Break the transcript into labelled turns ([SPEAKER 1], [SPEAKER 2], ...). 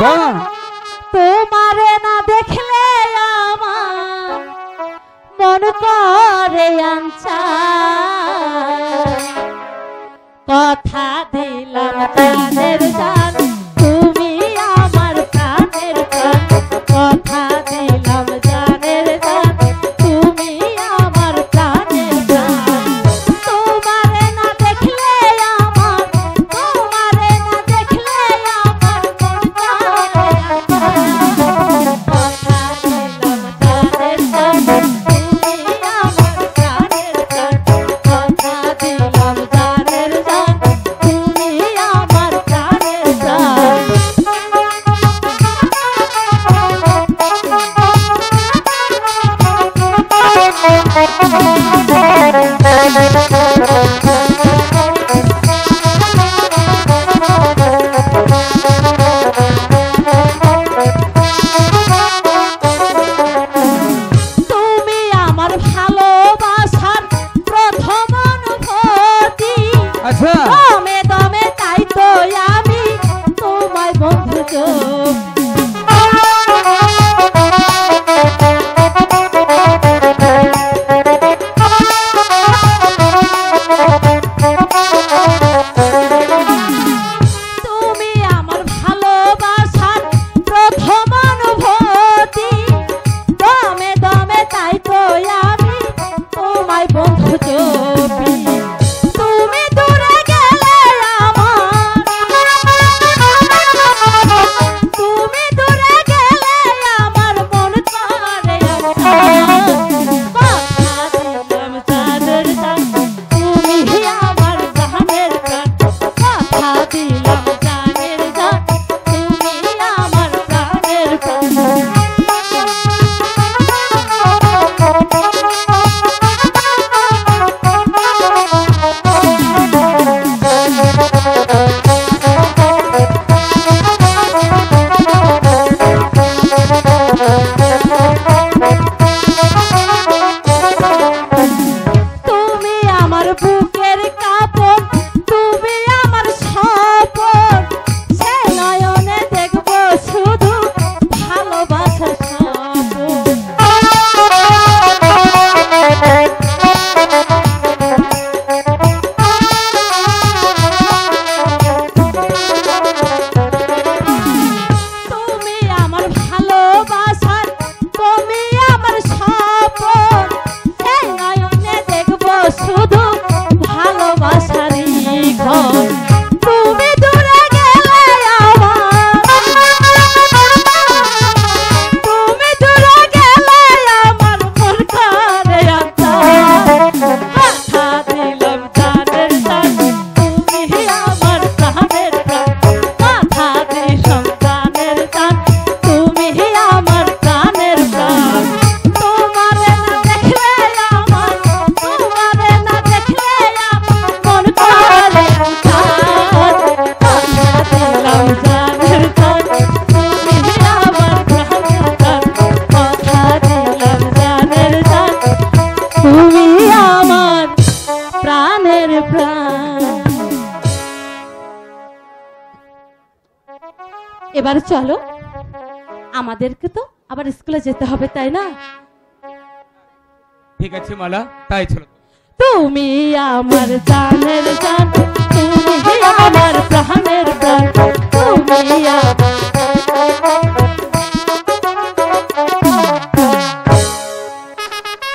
[SPEAKER 1] তোমারে না দেখলে আমার মন করে আঞ্চা কথা দিলাম প্রাণের জান তুমি আমার প্রাণের জান কথা দিলাম জানের জান তুমি আমার প্রাণের জান তোমারে না দেখলে আমার তোমারে না দেখলে আমার মন করে আঞ্চা কথা দিলাম জানের জান তুমি আমার প্রাণের জান কথা দিলাম জানের জান তুমি আমার প্রাণের জান তুমি আমার ভালোবাসার প্রথম অনুভূতি
[SPEAKER 2] আচ্ছা
[SPEAKER 1] দমে দমে তাই তো আমি তোমায় বন্ধু তুমি আমার ভালোবাসার প্রথম অনুভূতি দমে দমে তাই তো আমি তোমায় বন্ধু চোপি তুমি দূরে গেলে আমার তুমি দূরে গেলে আমার মন করে কথা দিলাম জানের জান তুমি আমার জানের জান কথা দিলাম জানের জান তুমি আমার প্রাণের জান তুমি আমার বুকের কাপড় তুমি আমার স্বপন সে নয়নে দেখব শুধু ভালোবাসার স্বপন তুমি আমার ভালোবাসার তুমি আমার স্বপন এই নয়নে দেখব শুধু ভালোবাসারই ঘর তুমি দূরে গেলে আমার তুমি দূরে গেলে আমার মন করে আঞ্চা কথা দিলাম জানের জান তুমি আমার প্রাণের জান কথা দিলাম জানের জান তুমি আমার প্রাণের প্রাণ তোমারে না দেখলে আমার তোমারে না দেখলে আমার মন করে আঞ্চা কথা দিলাম জানের জান তুমি আমার প্রাণের জান কথা দিলাম জানের জান তুমি আমার প্রাণের প্রাণ এবার চলো আমাদেরকে তো আবার স্কুলে যেতে হবে তাই না
[SPEAKER 2] ঠিক আছে মালা তাই চলো
[SPEAKER 1] তুমি আমার জানের জান তুমি আমার প্রাণের প্রাণ তুমি